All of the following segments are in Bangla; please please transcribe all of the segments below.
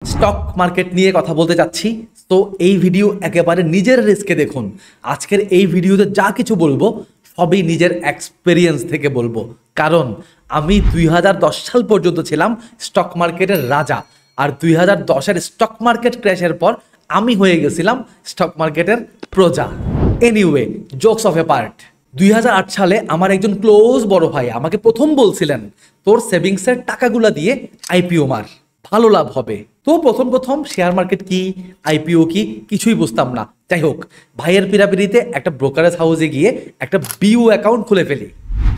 স্টক মার্কেট নিয়ে কথা বলতে যাচ্ছি। তো এই ভিডিও একেবারে নিজের রিস্কে দেখুন। আজকের এই ভিডিওতে যা কিছু বলবো সবই নিজের এক্সপেরিয়েন্স থেকে বলবো, কারণ আমি 2010 সাল পর্যন্ত ছিলাম স্টক মার্কেটের রাজা, আর 2010-এর স্টক মার্কেট ক্র্যাশের পর আমি হয়ে গেছিলাম স্টক মার্কেটের প্রজা। Anyway, jokes of A part, 2008 সালে আমার একজন ক্লোজ বড় ভাই আমাকে প্রথম বলছিলেন, তোর সেভিংসের টাকাগুলা দিয়ে আইপিও মার, ভালো লাভ হবে। তো প্রথম শেয়ার মার্কেট কি, আইপিও কি, কিছুই বুঝতাম না। যাই হোক, ভাইয়ের পিরাপিরিতে একটা ব্রোকারেজ হাউসে গিয়ে একটা বিইউ অ্যাকাউন্ট খুলে ফেলি।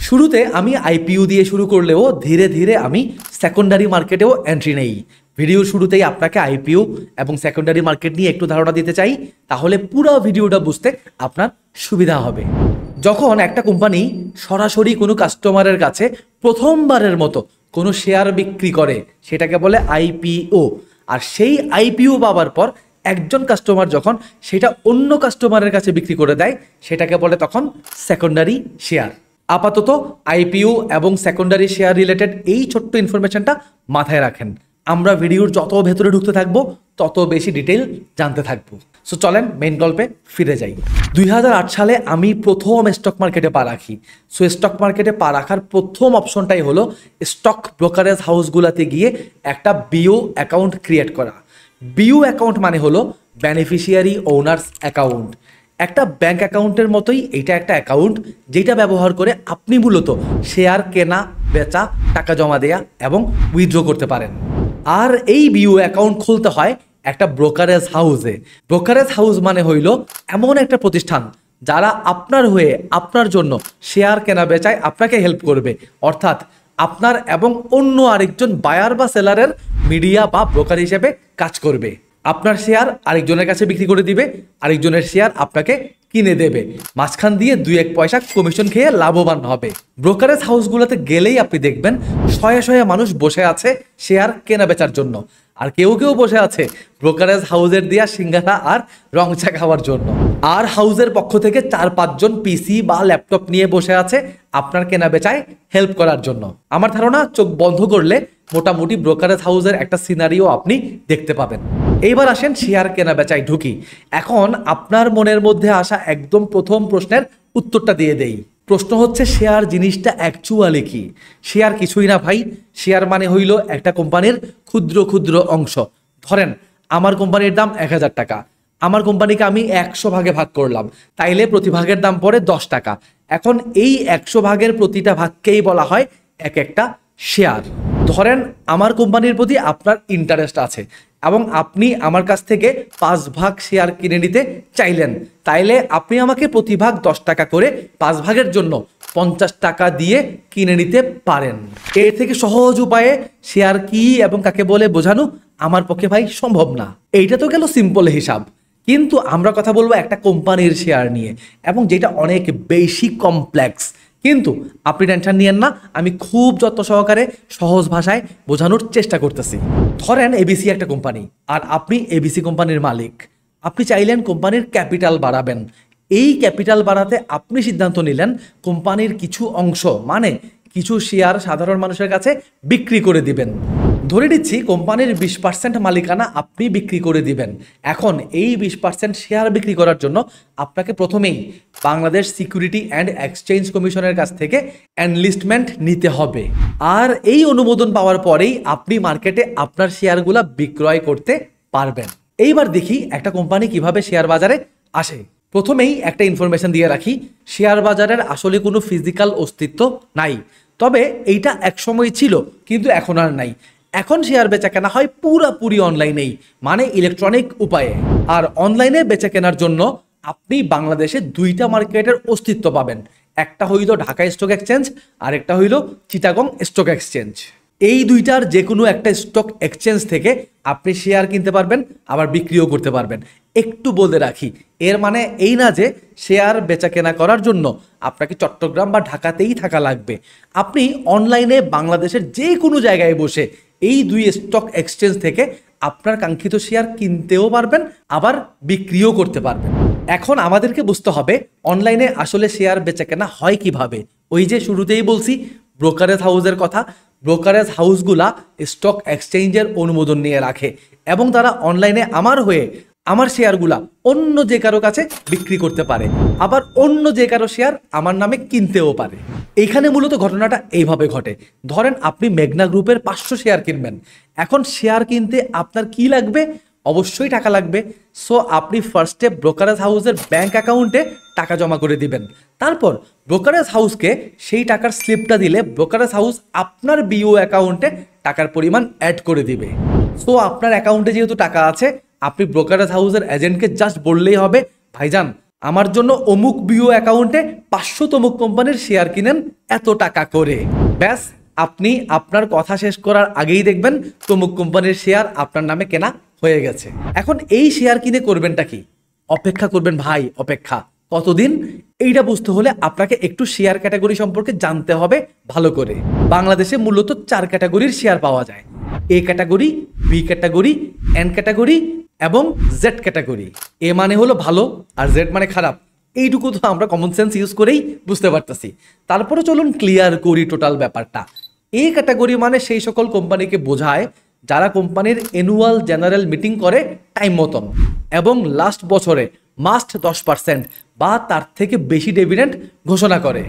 শুরুতে আমি আইপিও দিয়ে শুরু করলেও ধীরে ধীরে আমি সেকেন্ডারি মার্কেটেও এন্ট্রি নেই। ভিডিওর শুরুতেই আপনাকে আইপিও এবং সেকেন্ডারি মার্কেট নিয়ে একটু ধারণা দিতে চাই, তাহলে পুরো ভিডিওটা বুঝতে আপনার সুবিধা হবে। যখন একটা কোম্পানি সরাসরি কোনো কাস্টমারের কাছে প্রথমবারের মতো কোনো শেয়ার বিক্রি করে সেটাকে বলে আইপিও। আর সেই আইপিও পাওয়ার পর একজন কাস্টমার যখন সেটা অন্য কাস্টমারের কাছে বিক্রি করে দেয় সেটাকে বলে তখন সেকেন্ডারি শেয়ার। আপাতত আইপিও এবং সেকেন্ডারি শেয়ার রিলেটেড এই ছোট্ট ইনফরমেশনটা মাথায় রাখেন। আমরা ভিডিওর যত ভেতরে ঢুকতে থাকবো তত বেশি ডিটেইল জানতে থাকবো। সো চলেন মেইন গল্পে ফিরে যাই। 2008 সালে আমি প্রথম স্টক মার্কেটে পা রাখি। সো স্টক মার্কেটে পা রাখার প্রথম অপশনটাই হলো স্টক ব্রোকারেজ হাউসগুলোতে গিয়ে একটা বিও অ্যাকাউন্ট ক্রিয়েট করা। বিও অ্যাকাউন্ট মানে হলো বেনিফিশিয়ারি ওনার্স অ্যাকাউন্ট। একটা ব্যাংক অ্যাকাউন্টের মতোই এটা একটা অ্যাকাউন্ট যেটা ব্যবহার করে আপনি মূলত শেয়ার কেনা বেচা, টাকা জমা দেয়া এবং উইথড্র করতে পারেন। আর এই বিও অ্যাকাউন্ট খুলতে হয় একটা ব্রোকারেজ হাউসে। ব্রোকারেজ হাউস মানে হইল এমন একটা প্রতিষ্ঠান যারা আপনার হয়ে আপনার জন্য শেয়ার কেনা বেচায় আপনাকে হেল্প করবে, অর্থাৎ আপনার এবং অন্য আরেকজন বায়ার বা সেলারের মিডিয়া বা ব্রোকার হিসেবে কাজ করবে। আপনার শেয়ার আরেকজনের কাছে বিক্রি করে দিবে, আরেকজনের শেয়ার আপনাকে কিনে দেবে, মাঝখান দিয়ে 2-1 পয়সা কমিশন খেয়ে লাভবান হবে। ব্রোকারেজ হাউসগুলোতে গেলেই আপনি দেখবেন শয়ে শয়ে মানুষ বসে আছে শেয়ার কেনা বেচার জন্য, আর কেউ কেউ বসে আছে ব্রোকারেজ হাউসের দিয়া সিঙ্গারা আর রং চা খাওয়ার জন্য। আর হাউসের পক্ষ থেকে 4-5 জন পিসি বা ল্যাপটপ নিয়ে বসে আছে আপনার কেনা বেচায় হেল্প করার জন্য। আমার ধারণা চোখ বন্ধ করলে মোটামুটি ব্রোকারেজ হাউসের একটা সিনারিও আপনি দেখতে পাবেন। এইবার আসেন শেয়ার কেনা বেচায় ঢুকি। এখন আপনার মনের মধ্যে আসা একদম প্রথম প্রশ্নের উত্তরটা দিয়ে দেই। প্রশ্ন হচ্ছে, শেয়ার জিনিসটা অ্যাকচুয়ালি কি? শেয়ার কিছুই না ভাই। শেয়ার মানে হইল একটা কোম্পানির ক্ষুদ্র ক্ষুদ্র অংশ। ধরেন আমার কোম্পানির দাম 1000 টাকা, আমার কোম্পানিকে আমি 100 ভাগে ভাগ করলাম, তাইলে প্রতি ভাগের দাম পড়ে 10 টাকা। এখন এই 100 ভাগের প্রতিটা ভাগকেই বলা হয় এক একটা শেয়ার। ধরেন আমার কোম্পানির প্রতি আপনার ইন্টারেস্ট আছে এবং আপনি আমার কাছ থেকে 5 ভাগ শেয়ার কিনে নিতে চাইলেন, তাইলে আপনি আমাকে প্রতি ভাগ 10 টাকা করে 5 ভাগের জন্য 50 টাকা দিয়ে কিনে নিতে পারেন। এর থেকে সহজ উপায়ে শেয়ার কি এবং কাকে বলে বোঝানো আমার পক্ষে ভাই সম্ভব না। এইটা তো গেল সিম্পল হিসাব, কিন্তু আমরা কথা বলবো একটা কোম্পানির শেয়ার নিয়ে, এবং যেটা অনেক বেশি কমপ্লেক্স। কিন্তু আপনি টেনশন নিয়েন না, আমি খুব যত্ন সহকারে সহজ ভাষায় বোঝানোর চেষ্টা করতেছি। ধরেন এবিসি একটা কোম্পানি, আর আপনি এবিসি কোম্পানির মালিক। আপনি চাইলেন কোম্পানির ক্যাপিটাল বাড়াবেন। এই ক্যাপিটাল বাড়াতে আপনি সিদ্ধান্ত নিলেন কোম্পানির কিছু অংশ মানে কিছু শেয়ার সাধারণ মানুষের কাছে বিক্রি করে দিবেন। ধরে নিচ্ছি কোম্পানির 20% মালিকানা আপনি বিক্রি করে দিবেন। এখন এই 20% শেয়ার বিক্রি করার জন্য আপনাকে প্রথমেই বাংলাদেশ সিকিউরিটি অ্যান্ড এক্সচেঞ্জ কমিশনের কাছ থেকে এনলিস্টমেন্ট নিতে হবে। আর এই অনুমোদন পাওয়ার পরেই আপনি মার্কেটে আপনার শেয়ারগুলা বিক্রয় করতে পারবেন। এইবার দেখি একটা কোম্পানি কিভাবে শেয়ার বাজারে আসে। প্রথমেই একটা ইনফরমেশন দিয়ে রাখি, শেয়ার বাজারের আসলে কোনো ফিজিক্যাল অস্তিত্ব নাই, তবে এইটা একসময় ছিল কিন্তু এখন আর নাই। এখন শেয়ার বেচা কেনা হয় পুরোপুরি অনলাইনেই, মানে ইলেকট্রনিক উপায়ে। আর অনলাইনে বেচা কেনার জন্য আপনি বাংলাদেশে 2টা মার্কেটের অস্তিত্ব পাবেন। একটা হইল ঢাকা স্টক এক্সচেঞ্জ, আর একটা হইল চিটাগং স্টক এক্সচেঞ্জ। এই 2টার যে কোনো একটা স্টক এক্সচেঞ্জ থেকে আপনি শেয়ার কিনতে পারবেন, আবার বিক্রিও করতে পারবেন। একটু বলে রাখি, এর মানে এই না যে শেয়ার বেচা কেনা করার জন্য আপনাকে চট্টগ্রাম বা ঢাকাতেই থাকা লাগবে। আপনি অনলাইনে বাংলাদেশের যে কোনো জায়গায় বসে এই 2 স্টক এক্সচেঞ্জ থেকে আপনার কাঙ্ক্ষিত শেয়ার কিনতেও পারবেন, আবার বিক্রিও করতে পারবেন। এখন আমাদেরকে বুঝতে হবে অনলাইনে আসলে শেয়ার বেচা কেনা হয় কিভাবে। ওই যে শুরুতেই বলছি ব্রোকারেজ হাউসের কথা, ব্রোকারেজ হাউসগুলা স্টক এক্সচেঞ্জের অনুমোদন নিয়ে রাখে এবং তারা অনলাইনে আমার হয়ে আমার শেয়ারগুলা অন্য যে কারো কাছে বিক্রি করতে পারে, আবার অন্য যে কারো শেয়ার আমার নামে কিনতেও পারে। এখানে মূলত ঘটনাটা এইভাবে ঘটে। ধরেন আপনি মেঘনা গ্রুপের 500 শেয়ার কিনবেন। এখন শেয়ার কিনতে আপনার কি লাগবে? অবশ্যই টাকা লাগবে। সো আপনি ফার্স্টে ব্রোকারেজ হাউসের ব্যাংক অ্যাকাউন্টে টাকা জমা করে দিবেন। তারপর ব্রোকারেজ হাউসকে সেই টাকার স্লিপটা দিলে ব্রোকারেজ হাউস আপনার বিও অ্যাকাউন্টে টাকার পরিমাণ অ্যাড করে দিবে। সো আপনার অ্যাকাউন্টে যেহেতু টাকা আছে, আপনি ব্রোকারেজ হাউসের এজেন্টকে জাস্ট বললেই হবে, ভাইজান আমার জন্য অমুক বিও অ্যাকাউন্টে 500 তমুক কোম্পানির শেয়ার কিনেন এত টাকা করে। ব্যাস, আপনি আপনার কথা শেষ করার আগেই দেখবেন তমুক কোম্পানির শেয়ার আপনার নামে কেনা হয়ে গেছে। এখন এই শেয়ার কিনে করবেনটা কি? অপেক্ষা করবেন ভাই, অপেক্ষা। কতদিন? এইটা বুঝতে হলে আপনাকে একটু শেয়ার ক্যাটাগরি সম্পর্কে জানতে হবে ভালো করে। বাংলাদেশে মূলত 4 ক্যাটাগরির শেয়ার পাওয়া যায়: A category, B category, N category এবং জেড ক্যাটাগরি। এ মানে হলো ভালো আর জেড মানে খারাপ। এইটুকু তো আমরা কমন সেন্স ইউজ করেই বুঝতে পারতেছি। তারপরে চলুন ক্লিয়ার করি টোটাল ব্যাপারটা। এ ক্যাটাগরি মানে সেই সকল কোম্পানিকে বোঝায় যারা কোম্পানির অ্যানুয়াল জেনারেল মিটিং করে টাইম মতন এবং লাস্ট বছরে মাস্ট 10% বা তার থেকে বেশি ডিভিডেন্ড ঘোষণা করে।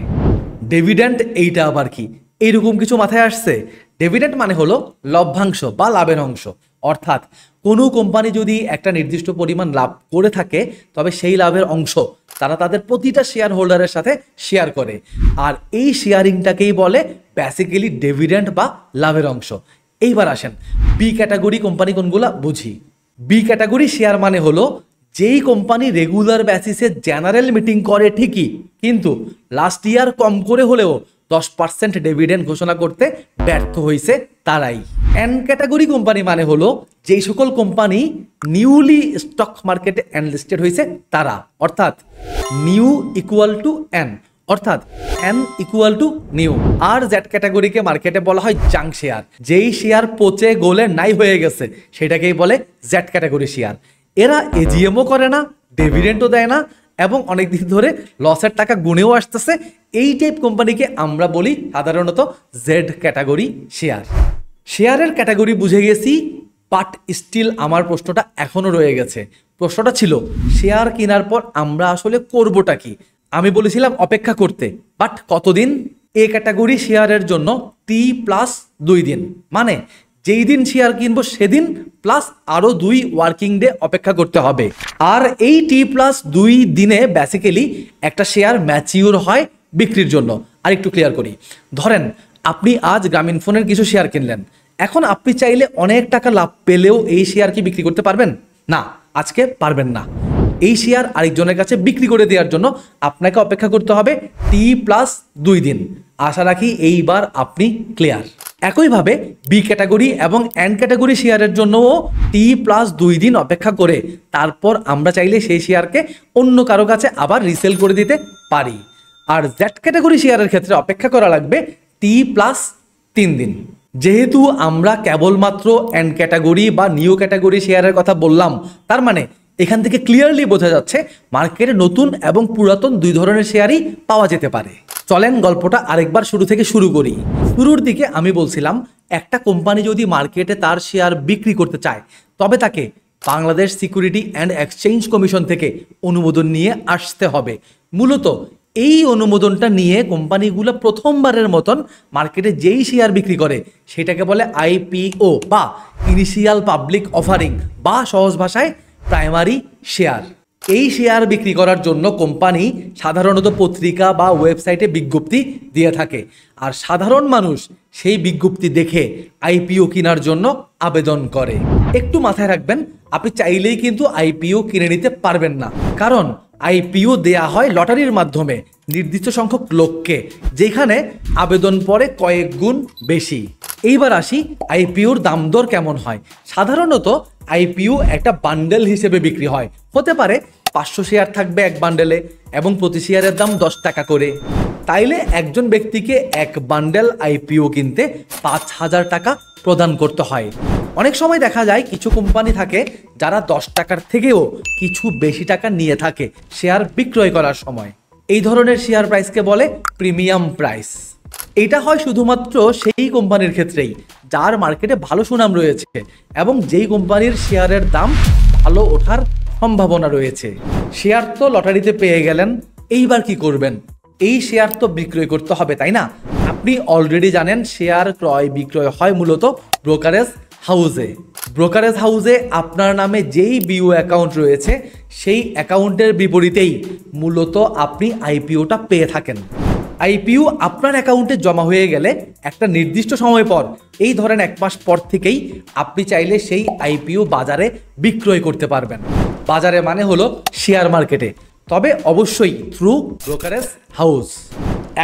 ডিভিডেন্ড এইটা আবার কি? এইরকম কিছু মাথায় আসছে? ডিভিডেন্ড মানে হলো লভ্যাংশ বা লাভের অংশ। অর্থাৎ কোনো কোম্পানি যদি একটা নির্দিষ্ট পরিমাণ লাভ করে থাকে, তবে সেই লাভের অংশ তারা তাদের প্রতিটা শেয়ার হোল্ডারের সাথে শেয়ার করে। আর এই শেয়ারিংটাকেই বলে বেসিক্যালি ডিভিডেন্ড বা লাভের অংশ। এইবার আসেন বি ক্যাটাগরি কোম্পানি কোনগুলা বুঝি। বি ক্যাটাগরি শেয়ার মানে হলো যেই কোম্পানি রেগুলার বেসিসে জেনারেল মিটিং করে ঠিকই, কিন্তু লাস্ট ইয়ার কম করে হলেও 10% ডিভিডেন্ড ঘোষণা করতে ব্যর্থ হয়েছে তারাই। এন ক্যাটাগরি কোম্পানি মানে হলো যেই সকল কোম্পানি নিউলি স্টক মার্কেটে এনলিস্টেড হয়েছে তারা, অর্থাৎ নিউ ইকুয়াল টু এন, অর্থাৎ এন ইকুয়াল টু নিউ। আর জেড ক্যাটাগরিকে মার্কেটে বলা হয় জাঙ্ক শেয়ার। যেই শেয়ার পচে গলে নাই হয়ে গেছে সেটাকেই বলে জেড ক্যাটাগরি শেয়ার। এরা এজিএমও করে না, ডিভিডেন্টও দেয় না এবং অনেকদিন ধরে লসের টাকা গুনেও আসতেছে। এই টাইপ কোম্পানিকে আমরা বলি সাধারণত জেড ক্যাটাগরি শেয়ার। শেয়ারের ক্যাটাগরি বুঝে গেছি, বাট স্টিল আমার প্রশ্নটা এখনো রয়ে গেছে। প্রশ্নটা ছিল শেয়ার কেনার পর আমরা আসলে করবোটা কি? আমি বলেছিলাম অপেক্ষা করতে, বাট কতদিন? এ ক্যাটাগরি শেয়ারের জন্য T+2 দিন, মানে যেই দিন শেয়ার কিনবো সেদিন প্লাস আরো 2 ওয়ার্কিং ডে অপেক্ষা করতে হবে। আর এই T+2 দিনে বেসিক্যালি একটা শেয়ার ম্যাচিউর হয় বিক্রির জন্য। আর একটু ক্লিয়ার করি, ধরেন আপনি আজ গ্রামীণ ফোনের কিছু শেয়ার কিনলেন। এখন আপনি চাইলে অনেক টাকা লাভ পেলেও এই শেয়ার কি বিক্রি করতে পারবেন? না, আজকে পারবেন না। এই শেয়ার আরেকজনের কাছে বিক্রি করে দেওয়ার জন্য আপনাকে অপেক্ষা করতে হবে T+2 দিন। আশা রাখি এইবার আপনি ক্লিয়ার। একইভাবে বি ক্যাটাগরি এবং এন ক্যাটাগরি শেয়ারের জন্যও T+2 দিন অপেক্ষা করে তারপর আমরা চাইলে সেই শেয়ারকে অন্য কারো কাছে আবার রিসেল করে দিতে পারি। আর জেড ক্যাটাগরি শেয়ারের ক্ষেত্রে অপেক্ষা করা লাগবে T+3 দিন। যেহেতু আমরা কেবলমাত্র এন ক্যাটাগরি বা নিউ ক্যাটাগরি শেয়ারের কথা বললাম, তার মানে এখান থেকে ক্লিয়ারলি বোঝা যাচ্ছে মার্কেটে নতুন এবং পুরাতন 2 ধরনের শেয়ারই পাওয়া যেতে পারে। চলেন গল্পটা আরেকবার শুরু থেকে শুরু করি। শুরুর দিকে আমি বলছিলাম একটা কোম্পানি যদি মার্কেটে তার শেয়ার বিক্রি করতে চায় তবে তাকে Bangladesh security and exchange commission থেকে অনুমোদন নিয়ে আসতে হবে। মূলত এই অনুমোদনটা নিয়ে কোম্পানিগুলো প্রথমবারের মতন মার্কেটে যেই শেয়ার বিক্রি করে সেটাকে বলে আইপিও বা ইনিশিয়াল পাবলিক অফারিং বা সহজ ভাষায় প্রাইমারি শেয়ার। এই শেয়ার বিক্রি করার জন্য কোম্পানি সাধারণত পত্রিকা বা ওয়েবসাইটে বিজ্ঞপ্তি দিয়ে থাকে, আর সাধারণ মানুষ সেই বিজ্ঞপ্তি দেখে আইপিও কেনার জন্য আবেদন করে। একটু মাথায় রাখবেন, আপনি চাইলেই কিন্তু আইপিও কিনে নিতে পারবেন না, কারণ আইপিও দেয়া হয় লটারির মাধ্যমে নির্দিষ্ট সংখ্যক লোককে, যেখানে আবেদন পরে কয়েক গুণ বেশি। এইবার আসি আইপিওর দাম দর কেমন হয়। সাধারণত আইপিও একটা বান্ডেল হিসেবে বিক্রি হয়। হতে পারে 500 শেয়ার থাকবে এক বান্ডেলে এবং প্রতি শেয়ারের দাম 10 টাকা করে। তাইলে একজন ব্যক্তিকে এক বান্ডেল আইপিও কিনতে 5,000 টাকা প্রদান করতে হয়। অনেক সময় দেখা যায় কিছু কোম্পানি থাকে যারা 10 টাকার থেকেও কিছু বেশি টাকা নিয়ে থাকে শেয়ার বিক্রয় করার সময়। এই ধরনের শেয়ার প্রাইসকে বলে প্রিমিয়াম প্রাইস। এটা হয় শুধুমাত্র সেই কোম্পানির ক্ষেত্রেই যার মার্কেটে ভালো সুনাম রয়েছে এবং যেই কোম্পানির শেয়ারের দাম ভালো ওঠার সম্ভাবনা রয়েছে। শেয়ার তো লটারিতে পেয়ে গেলেন, এইবার কি করবেন? এই শেয়ার তো বিক্রয় করতে হবে, তাই না? আপনি অলরেডি জানেন শেয়ার ক্রয় বিক্রয় হয় মূলত ব্রোকারেজ হাউসে। ব্রোকারেজ হাউসে আপনার নামে যেই বিও অ্যাকাউন্ট রয়েছে সেই অ্যাকাউন্টের বিপরীতেই মূলত আপনি আইপিওটা পেয়ে থাকেন। আইপিও আপনার অ্যাকাউন্টে জমা হয়ে গেলে একটা নির্দিষ্ট সময় পর, এই ধরেন 1 মাস পর থেকেই আপনি চাইলে সেই আইপিও বাজারে বিক্রয় করতে পারবেন। বাজারে মানে হলো শেয়ার মার্কেটে, তবে অবশ্যই থ্রু ব্রোকারেজ হাউস।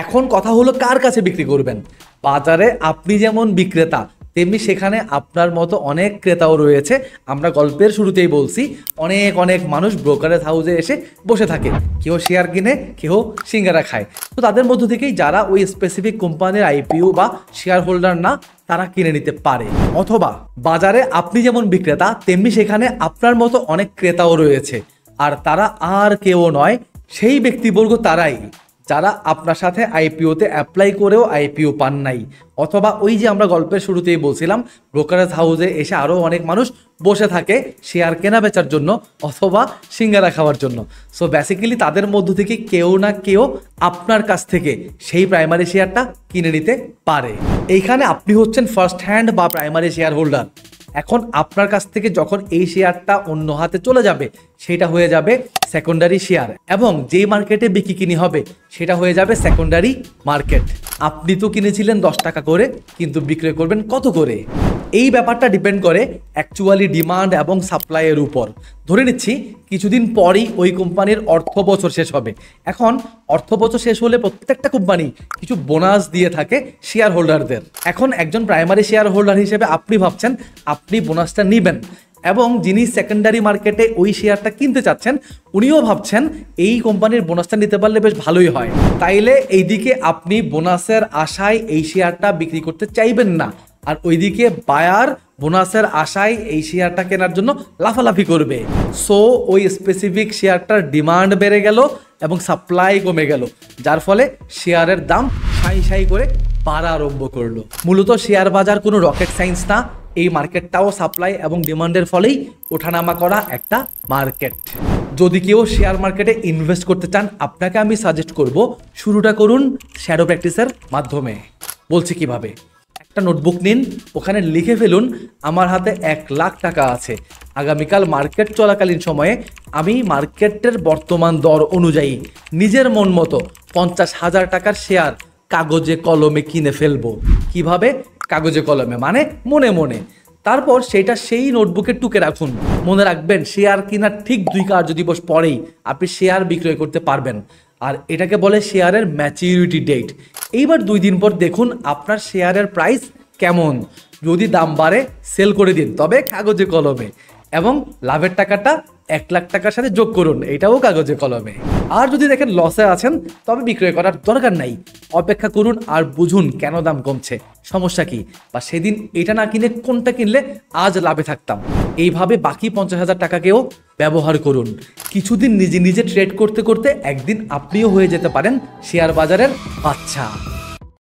এখন কথা হলো কার কাছে বিক্রি করবেন। বাজারে আপনি যেমন বিক্রেতা, তেমনি সেখানে আপনার মতো অনেক ক্রেতাও রয়েছে। আমরা গল্পের শুরুতেই বলছি, অনেক অনেক মানুষ ব্রোকারেজ হাউসে এসে বসে থাকে, কেউ শেয়ার কিনে, কেউ সিঙ্গারা খায়। তো তাদের মধ্য থেকেই যারা ওই স্পেসিফিক কোম্পানির আইপিও বা শেয়ার হোল্ডার না, তারা কিনে নিতে পারে। অথবা বাজারে আপনি যেমন বিক্রেতা, তেমনি সেখানে আপনার মতো অনেক ক্রেতাও রয়েছে, আর তারা আর কেউ নয়, সেই ব্যক্তিবর্গ তারাই যারা আপনার সাথে আইপিওতে অ্যাপ্লাই করেও আইপিও পান নাই। অথবা ওই যে আমরা গল্পের শুরুতেই বলছিলাম, ব্রোকারেজ হাউসে এসে আরও অনেক মানুষ বসে থাকে শেয়ার কেনা বেচার জন্য অথবা সিঙ্গারা খাওয়ার জন্য। সো বেসিক্যালি তাদের মধ্য থেকে কেউ না কেউ আপনার কাছ থেকে সেই প্রাইমারি শেয়ারটা কিনে নিতে পারে। এইখানে আপনি হচ্ছেন ফার্স্ট হ্যান্ড বা প্রাইমারি শেয়ার হোল্ডার। এখন আপনার কাছ থেকে যখন এই শেয়ারটা অন্য হাতে চলে যাবে, সেটা হয়ে যাবে সেকেন্ডারি শেয়ার, এবং যেই মার্কেটে বিক্রি কিনি হবে সেটা হয়ে যাবে সেকেন্ডারি মার্কেট। আপনি তো কিনেছিলেন 10 টাকা করে, কিন্তু বিক্রয় করবেন কত করে? এই ব্যাপারটা ডিপেন্ড করে অ্যাকচুয়ালি ডিমান্ড এবং সাপ্লাইয়ের উপর। ধরে নিচ্ছি কিছুদিন পরই ওই কোম্পানির অর্থ বছর শেষ হবে। এখন অর্থ বছর শেষ হলে প্রত্যেকটা কোম্পানি কিছু বোনাস দিয়ে থাকে শেয়ার হোল্ডারদের। এখন একজন প্রাইমারি শেয়ার হোল্ডার হিসেবে আপনি ভাবছেন আপনি বোনাসটা নেবেন, এবং যিনি সেকেন্ডারি মার্কেটে ওই শেয়ারটা কিনতে চাচ্ছেন উনিও ভাবছেন এই কোম্পানির বোনাসটা নিতে পারলে বেশ ভালোই হয়। তাইলে এইদিকে আপনি বোনাসের আশায় এই শেয়ারটা বিক্রি করতে চাইবেন না, আর ওইদিকে বায়ার বোনাসের আশায় এই শেয়ারটা কেনার জন্য লাফালাফি করবে। সো ওই স্পেসিফিক শেয়ারটার ডিমান্ড বেড়ে গেল এবং সাপ্লাই কমে গেল, যার ফলে শেয়ারের দাম সাই সাই করে বাড়া আরম্ভ করলো। মূলত শেয়ার বাজার কোনো রকেট সায়েন্স না, এই মার্কেটটাও সাপ্লাই এবং ডিমান্ডের ফলেই ওঠানামা করা একটা মার্কেট। যদি কেউ শেয়ার মার্কেটে ইনভেস্ট করতে চান, আপনাকে আমি সাজেস্ট করব শুরুটা করুন শ্যাডো প্র্যাকটিসের মাধ্যমে। বলছি কিভাবে। একটা নোটবুক নিন, ওখানে লিখে ফেলুন আমার হাতে 1 লাখ টাকা আছে, আগামীকাল মার্কেট চলাকালীন সময়ে আমি মার্কেটের বর্তমান দর অনুযায়ী নিজের মন মতো 50,000 টাকার শেয়ার কাগজে কলমে কিনে ফেলবো। কিভাবে? কাগজে কলমে মানে মনে মনে। তারপর সেটা সেই নোটবুকে টুকে রাখুন। মনে রাখবেন শেয়ার কেনার ঠিক 2 কার্যদিবস পরেই আপনি শেয়ার বিক্রয় করতে পারবেন, আর এটাকে বলে শেয়ারের ম্যাচিউরিটি ডেট। এইবার 2 দিন পর দেখুন আপনার শেয়ারের প্রাইস কেমন। যদি দাম বাড়ে সেল করে দিন, তবে কাগজে কলমে, এবং লাভের টাকাটা 1 লাখ টাকার সাথে যোগ করুন, এটাও কাগজে কলমে। আর যদি দেখেন লসে আছেন, তবে বিক্রয় করার দরকার নাই, অপেক্ষা করুন আর বুঝুন কেন দাম কমছে, সমস্যা কি, বা সেদিন এটা না কিনে কোনটা কিনলে আজ লাভে থাকতাম। এইভাবে বাকি 50,000 টাকাকেও ব্যবহার করুন। কিছুদিন নিজে নিজে ট্রেড করতে করতে একদিন আপনিও হয়ে যেতে পারেন শেয়ার বাজারের বাদশা।